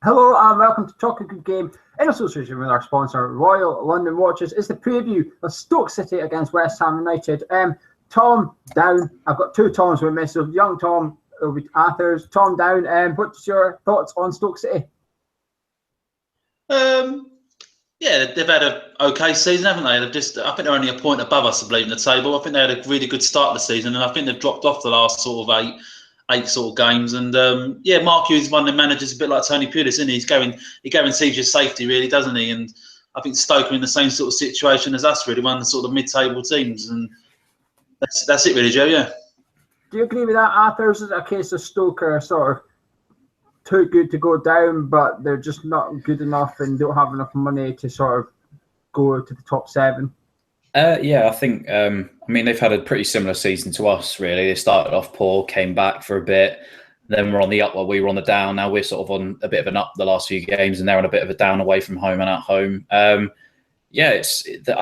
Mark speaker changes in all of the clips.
Speaker 1: Hello and welcome to Talk a Good Game in association with our sponsor Royal London Watches. It's the preview of Stoke City against West Ham United. Tom Down. I've got two Toms with me. So young Tom will be Arthur's. Tom Down. What's your thoughts on Stoke City?
Speaker 2: Yeah, they've had an okay season, haven't they? I think they're only a point above us, I believe, in the table. I think they had a really good start of the season, and I think they've dropped off the last sort of eight sort of games. And Mark Hughes is one of the managers, a bit like Tony Pulis, isn't he? He guarantees your safety, really, doesn't he? And I think Stoke are in the same sort of situation as us, really, one of the sort of mid-table teams, and that's it, really, Joe. Yeah.
Speaker 1: Do you agree with that, Arthur? Is it a case of Stoke are sort of too good to go down, but they're just not good enough and don't have enough money to sort of go to the top seven?
Speaker 3: I think, they've had a pretty similar season to us, really. They started off poor, came back for a bit, then we're on the up while we were on the down. Now we're sort of on a bit of an up the last few games, and they're on a bit of a down away from home and at home. I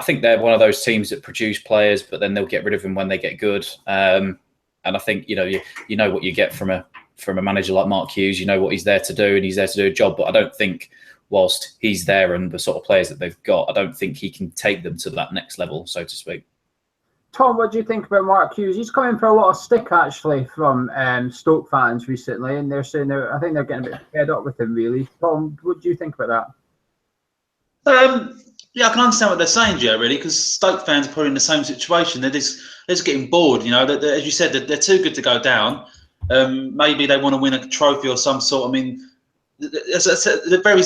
Speaker 3: think they're one of those teams that produce players, but then they'll get rid of them when they get good. And I think, you know what you get from a manager like Mark Hughes. You know what he's there to do, and he's there to do a job. But I don't think, whilst he's there and the sort of players that they've got, I don't think he can take them to that next level, so to speak.
Speaker 1: Tom, what do you think about Mark Hughes? He's coming for a lot of stick, actually, from Stoke fans recently, and they're saying I think they're getting a bit fed up with him, really. Tom, what do you think about
Speaker 2: that? I can understand what they're saying, Joe, really, because Stoke fans are probably in the same situation. They're just getting bored, you know. As you said, they're too good to go down. Maybe they want to win a trophy or some sort. I mean, as I said, they're very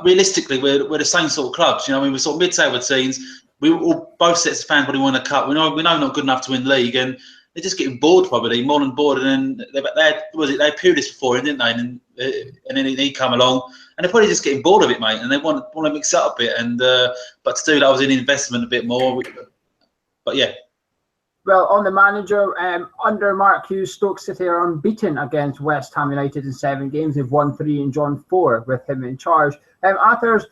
Speaker 2: realistically, we're the same sort of clubs. You know, I mean, we're sort of mid-table teams. We all, both sets of fans probably won a cup. We know not good enough to win league, and they're just getting bored, probably more than bored. And then they had Pulis before him, didn't they? And then he come along, and they're probably just getting bored of it, mate. And they want to mix it up a bit. And but to do that was an investment a bit more. But yeah.
Speaker 1: Well, on the manager, under Mark Hughes, Stoke City are unbeaten against West Ham United in 7 games. They've won 3 and drawn 4 with him in charge. Arthur's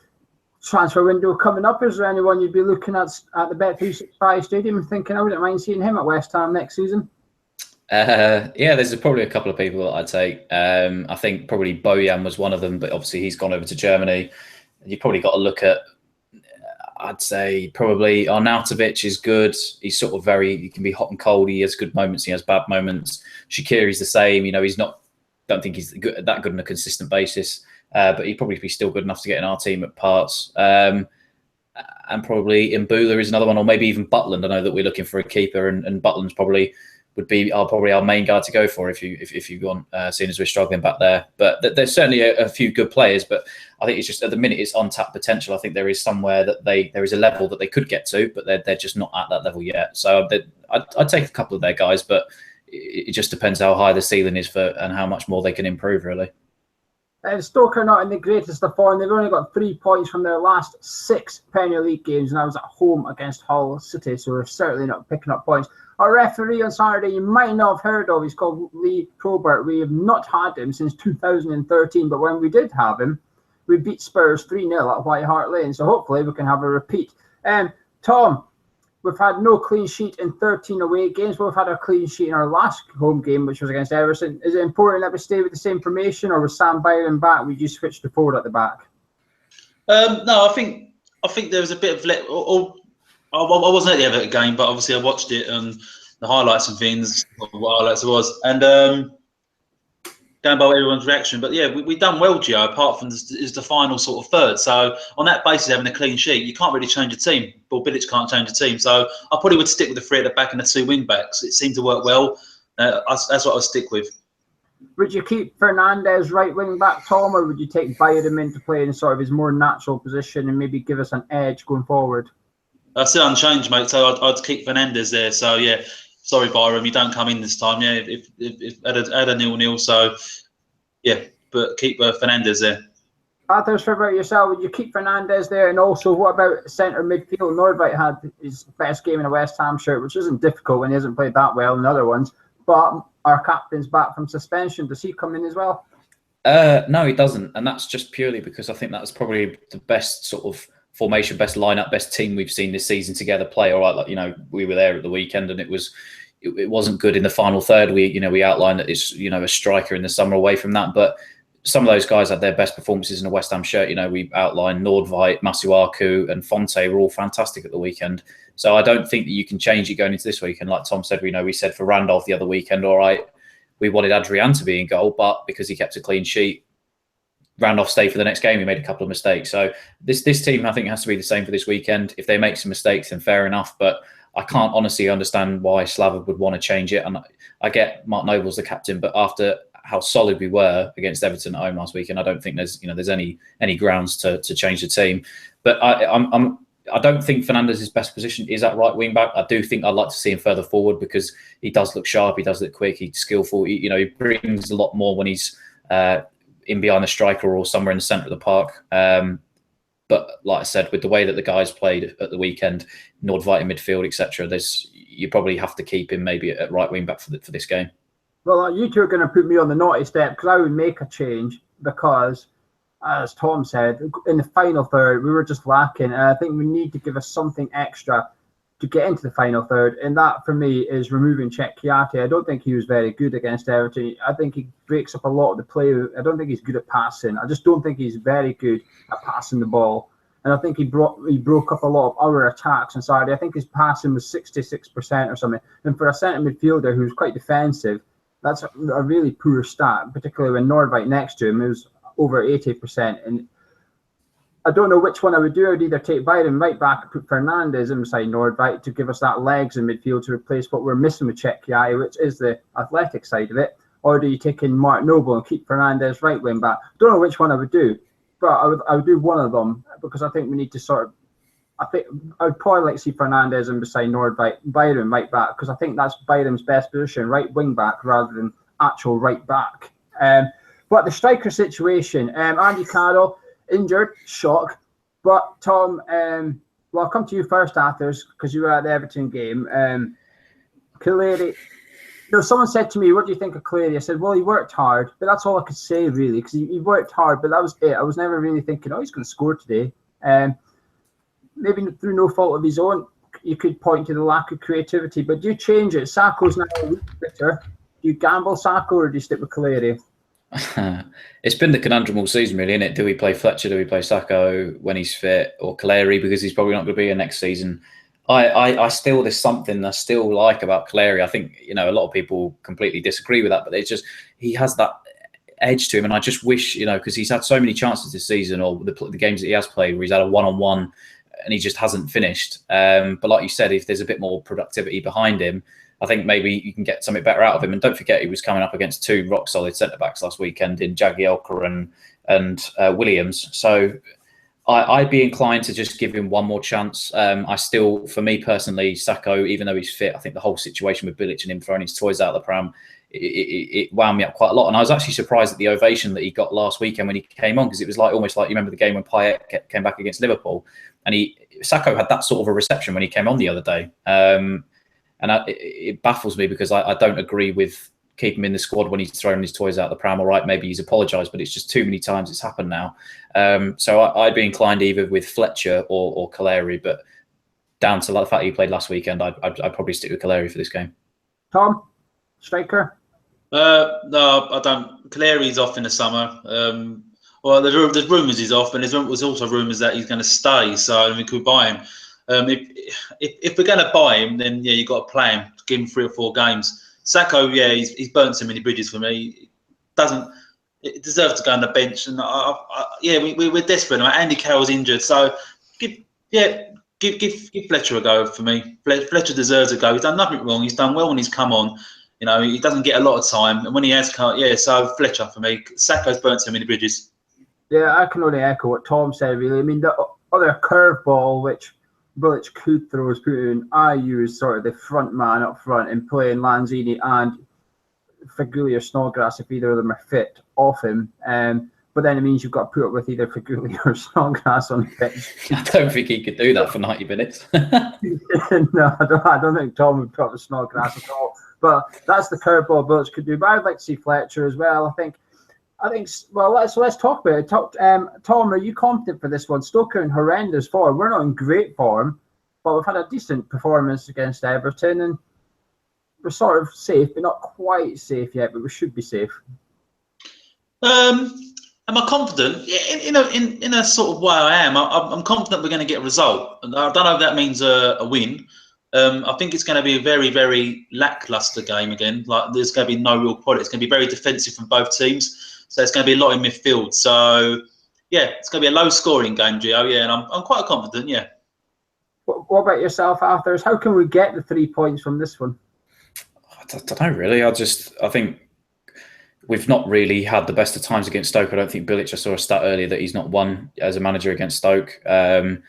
Speaker 1: transfer window coming up. Is there anyone you'd be looking at the Bet365 Stadium and thinking, I wouldn't mind seeing him at West Ham next season?
Speaker 3: There's probably a couple of people that I'd take. I think probably Bojan was one of them, but obviously he's gone over to Germany. You've probably got to look at, I'd say probably Arnautovic is good. He's sort of he can be hot and cold. He has good moments. He has bad moments. Shaqiri's the same. You know, don't think he's that good on a consistent basis. But he'd probably be still good enough to get in our team at parts. And probably Mbula is another one, or maybe even Butland. I know that we're looking for a keeper, and Butland's probably would be our main guy to go for if you want, seeing as we're struggling back there. But there's certainly a few good players, but I think it's just at the minute it's untapped potential. I think there is somewhere that there is a level that they could get to, but they're just not at that level yet. So I'd take a couple of their guys, but it just depends how high the ceiling is and how much more they can improve, really.
Speaker 1: Stoke are not in the greatest of form. They've only got 3 points from their last 6 Premier League games, and I was at home against Hull City, so they're certainly not picking up points. Our referee on Saturday, you might not have heard of, he's called Lee Probert. We have not had him since 2013, but when we did have him, we beat Spurs 3-0 at White Hart Lane, so hopefully we can have a repeat. Tom, we've had no clean sheet in 13 away games, but we've had a clean sheet in our last home game, which was against Everton. Is it important that we stay with the same formation, or with Sam Byron back, we just switch to forward at the back?
Speaker 2: No, I think there was a bit of I wasn't at the Everton game, but obviously I watched it and the highlights and things, what highlights it was, and going by everyone's reaction. But yeah, we done well, Gio, apart from is the final sort of third. So on that basis, having a clean sheet, you can't really change a team. Bill Bilic can't change a team. So I probably would stick with the 3 at the back and the 2 wing backs. It seemed to work well. That's what I'll stick with.
Speaker 1: Would you keep Fernandez right wing back, Tom, or would you take Byram into play in sort of his more natural position and maybe give us an edge going forward?
Speaker 2: That's still unchanged, mate. So I'd keep Fernandez there. So yeah, sorry, Byram, you don't come in this time. Yeah, if had a 0-0. So yeah, but keep Fernandez there.
Speaker 1: Arthur, what about yourself? Would you keep Fernandez there? And also, what about centre midfield? Nordveit had his best game in a West Ham shirt, which isn't difficult when he hasn't played that well in other ones. But our captain's back from suspension. Does he come in as well?
Speaker 3: No, he doesn't. And that's just purely because I think that's probably the best sort of formation, best lineup, best team we've seen this season together play. All right, like, you know, we were there at the weekend and it wasn't good in the final third. We outlined that it's, a striker in the summer away from that, but some of those guys had their best performances in a West Ham shirt. You know, we outlined Nordveit, Masuaku and Fonte were all fantastic at the weekend. So I don't think that you can change it going into this weekend. Like Tom said, we said for Randolph the other weekend, all right, we wanted Adrian to be in goal, but because he kept a clean sheet, Randolph stayed for the next game. He made a couple of mistakes. So this team, I think, has to be the same for this weekend. If they make some mistakes, then fair enough. But I can't honestly understand why Slava would want to change it. And I get Mark Noble's the captain, but after how solid we were against Everton at home last weekend, I don't think there's any grounds to change the team. But I don't think Fernandez's best position is at right wing back. I do think I'd like to see him further forward because he does look sharp, he does look quick, he's skillful. He brings a lot more when he's in behind the striker or somewhere in the centre of the park. But like I said, with the way that the guys played at the weekend, Nordveit in midfield, etc., you probably have to keep him maybe at right wing back for this game.
Speaker 1: Well, you two are going to put me on the naughty step because I would make a change because, as Tom said, in the final third, we were just lacking. And I think we need to give us something extra to get into the final third. And that, for me, is removing Cech Kouyaté. I don't think he was very good against Everton. I think he breaks up a lot of the play. I don't think he's good at passing. I just don't think he's very good at passing the ball. And I think he broke up a lot of our attacks on Saturday. I think his passing was 66% or something. And for a centre midfielder who's quite defensive, that's a really poor stat, particularly when Nordveit next to him, it was over 80%. And I don't know which one I would do. I would either take Byron right back and put Fernandez inside Nordveit to give us that legs in midfield to replace what we're missing with Cech Kouyaté, which is the athletic side of it. Or do you take in Mark Noble and keep Fernandez right wing back? Don't know which one I would do, but I would do one of them because I think we need to I think I would probably like to see Fernandez in beside Nordveit, Byron right back, because I think that's Byron's best position, right wing back rather than actual right back. But the striker situation, Andy Carroll injured, shock. But Tom, well, I'll come to you first, Athers, because you were at the Everton game. Cleary, someone said to me, "What do you think of Cleary?" I said, "Well, he worked hard," but that's all I could say really, because he worked hard, but that was it. I was never really thinking, "Oh, he's going to score today." Maybe through no fault of his own, you could point to the lack of creativity, but do you change it? Sakho's now a week bitter. Do you gamble Sakho or do you stick with Cleary?
Speaker 3: It's been the conundrum all season, really, isn't it? Do we play Fletcher? Do we play Sakho when he's fit, or Cleary because he's probably not going to be here next season? There's something I still like about Cleary. I think a lot of people completely disagree with that, but it's just he has that edge to him, and I just wish because he's had so many chances this season, or the games that he has played where he's had a one-on-one and he just hasn't finished. But like you said, if there's a bit more productivity behind him, I think maybe you can get something better out of him. And don't forget, he was coming up against two rock-solid centre-backs last weekend in Jagielka and Williams. So I'd be inclined to just give him one more chance. For me personally, Sakho, even though he's fit, I think the whole situation with Bilic and him throwing his toys out of the pram, it wound me up quite a lot. And I was actually surprised at the ovation that he got last weekend when he came on, because it was almost like you remember the game when Payet came back against Liverpool, and Sakho had that sort of a reception when he came on the other day. And it baffles me because I don't agree with keeping him in the squad when he's throwing his toys out the pram. All right, maybe he's apologised, but it's just too many times it's happened now. So I'd be inclined either with Fletcher or Cleary, but down to the fact he played last weekend, I'd probably stick with Cleary for this game.
Speaker 1: Tom, striker?
Speaker 2: No, I don't. Cleary's off in the summer. Well, there's rumours he's off, and there's also rumours that he's going to stay, so we could buy him. If we're going to buy him, then yeah, you've got to play him, give him 3 or 4 games. Sakho, yeah, he's burnt so many bridges for me. It deserves to go on the bench, and we're desperate. Andy Carroll's injured, so give Fletcher a go for me. Fletcher deserves a go. He's done nothing wrong. He's done well when he's come on. He doesn't get a lot of time, and when he has come, so Fletcher for me. Sakho's burnt so many bridges. Yeah,
Speaker 1: I can only echo what Tom said. Really, I mean, the other curveball which Bilic could throw is putting Ayew as sort of the front man up front and playing Lanzini and Feghouli or Snodgrass, if either of them are fit, off him. But then it means you've got to put up with either Feghouli or Snodgrass on the pitch.
Speaker 3: I don't think he could do that for 90 minutes.
Speaker 1: No, I don't think Tom would put up with Snodgrass at all. But that's the curveball Bilic could do. But I'd like to see Fletcher as well. I think. Well, let's talk about it. Tom, are you confident for this one? Stoke are in horrendous form. We're not in great form, but we've had a decent performance against Everton, and we're sort of safe, but not quite safe yet. But we should be safe.
Speaker 2: Am I confident? Yeah, in a sort of way I am. I'm confident we're going to get a result. And I don't know if that means a win. I think it's going to be a very, very lackluster game again. Like there's going to be no real quality. It's going to be very defensive from both teams. So it's going to be a lot in midfield. So yeah, it's going to be a low-scoring game, Gio. Yeah, and I'm quite confident. Yeah.
Speaker 1: What about yourself, Arthur? How can we get the 3 points from this one?
Speaker 3: I don't know really. I think we've not really had the best of times against Stoke. I don't think Bilic, I saw a stat earlier that he's not won as a manager against Stoke. And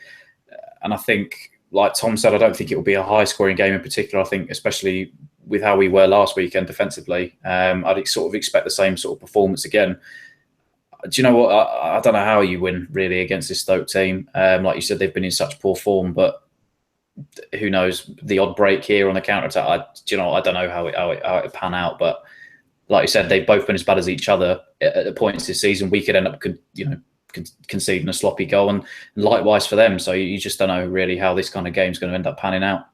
Speaker 3: I think, like Tom said, I don't think it will be a high-scoring game in particular. I think, especially with how we were last weekend defensively, I'd sort of expect the same sort of performance again. Do you know what? I don't know how you win really against this Stoke team. Like you said, they've been in such poor form, but who knows? The odd break here on the counter-attack. I don't know how it pan out, but like you said, they've both been as bad as each other at points this season. We could end up, conceding a sloppy goal, and likewise for them. So you just don't know really how this kind of game is going to end up panning out.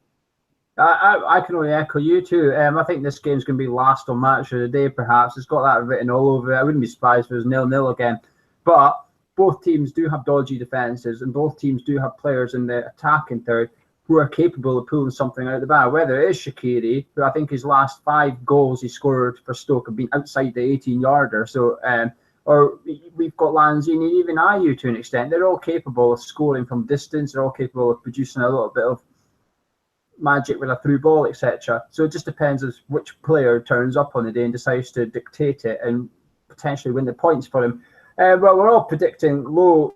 Speaker 1: I can only echo you too. I think this game's going to be last on match of the day, perhaps. It's got that written all over it. I wouldn't be surprised if it was 0-0 again. But both teams do have dodgy defences, and both teams do have players in the attacking third who are capable of pulling something out of the bag. Whether it is Shaqiri, who I think his last 5 goals he scored for Stoke have been outside the 18-yarder. So, or we've got Lanzini, even Ayew to an extent. They're all capable of scoring from distance. They're all capable of producing a little bit of magic with a through ball, etc. So it just depends on which player turns up on the day and decides to dictate it and potentially win the points for him. Well, we're all predicting low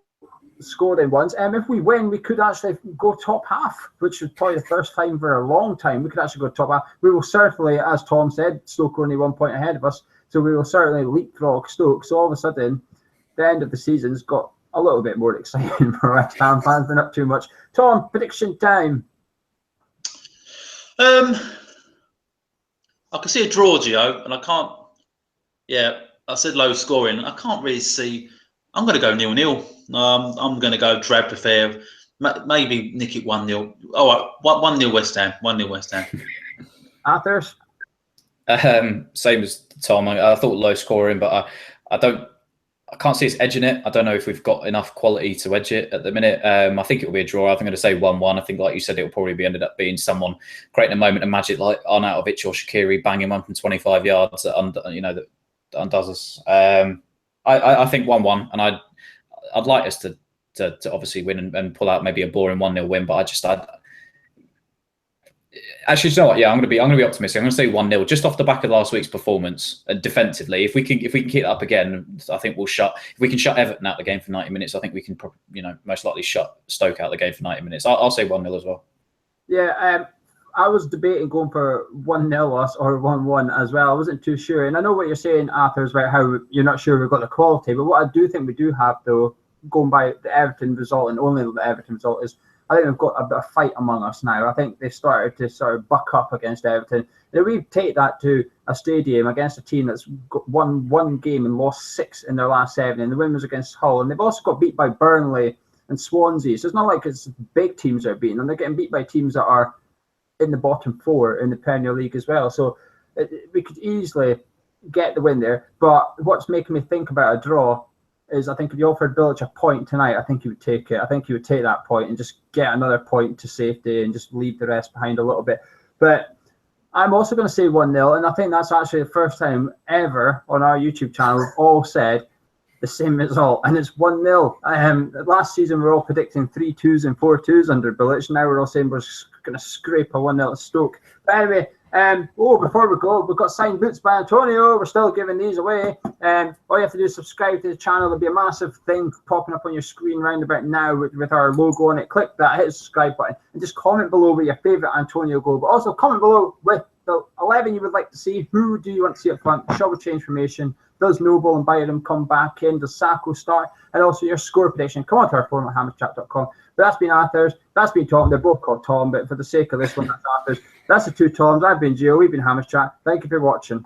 Speaker 1: scoring ones. If we win, we could actually go top half, which is probably the first time for a long time. We could actually go top half. We will certainly, as Tom said, Stoke are only 1 point ahead of us, so we will certainly leapfrog Stoke. So all of a sudden, the end of the season's got a little bit more exciting for West Ham fans, but not too much. Tom, prediction time.
Speaker 2: I can see a draw, Gio, and I can't. Yeah, I said low scoring. I can't really see. I'm going to go 0-0. I'm going to go drab affair. Maybe nick it 1-0. All right, 1-0 West Ham. 1-0 West Ham.
Speaker 1: Arthur's?
Speaker 3: Same as Tom. I thought low scoring, but I can't see us edging it. I don't know if we've got enough quality to edge it at the minute. I think it'll be a draw. I think I'm going to say 1-1. I think, like you said, it'll probably ended up being someone creating a moment of magic like Arnautovic or Shaqiri banging one from 25 yards that undoes us. I think 1-1, and I'd like us to obviously win and pull out maybe a boring 1-0 win. But actually, you know what? Yeah, I'm going to be optimistic. I'm going to say 1-0, just off the back of last week's performance defensively. If we can keep it up again, I think if we can shut Everton out the game for 90 minutes, I think we can most likely shut Stoke out the game for 90 minutes. I'll say 1-0 as well.
Speaker 1: Yeah, I was debating going for 1-0 or 1-1 as well. I wasn't too sure, and I know what you're saying, Arthur, is about how you're not sure we've got the quality. But what I do think we do have, though, going by the Everton result and only the Everton result, is I think we've got a bit of fight among us now. I think they've started to sort of buck up against Everton. If we take that to a stadium against a team that's won 1 game and lost 6 in their last 7, and the win was against Hull, and they've also got beat by Burnley and Swansea. So it's not like it's big teams they're beating, and they're getting beat by teams that are in the bottom 4 in the Premier League as well. So we could easily get the win there. But what's making me think about a draw is I think if you offered Bilic a point tonight, I think he would take it. I think he would take that point and just get another point to safety and just leave the rest behind a little bit. But I'm also going to say 1-0, and I think that's actually the first time ever on our YouTube channel we've all said the same result, and it's 1-0. Last season we were all predicting 3-2s and 4-2s under Bilic. Now we're all saying we're going to scrape a 1-0 at Stoke. But anyway, before we go, we've got signed boots by Antonio. We're still giving these away. All you have to do is subscribe to the channel. There'll be a massive thing popping up on your screen round about now with our logo on it. Click that, hit the subscribe button, and just comment below with your favourite Antonio goal. But also comment below with the 11 you would like to see. Who do you want to see up front? Shall we change formation? Does Noble and Byram come back in? Does Sacco start? And also your score prediction. Come on to our forum at hammerchat.com. But that's been Arthur's. That's been Tom. They're both called Tom, but for the sake of this one, that's Arthur's. That's the 2 Toms. I've been Gio. We've been Hammer's Chat. Thank you for watching.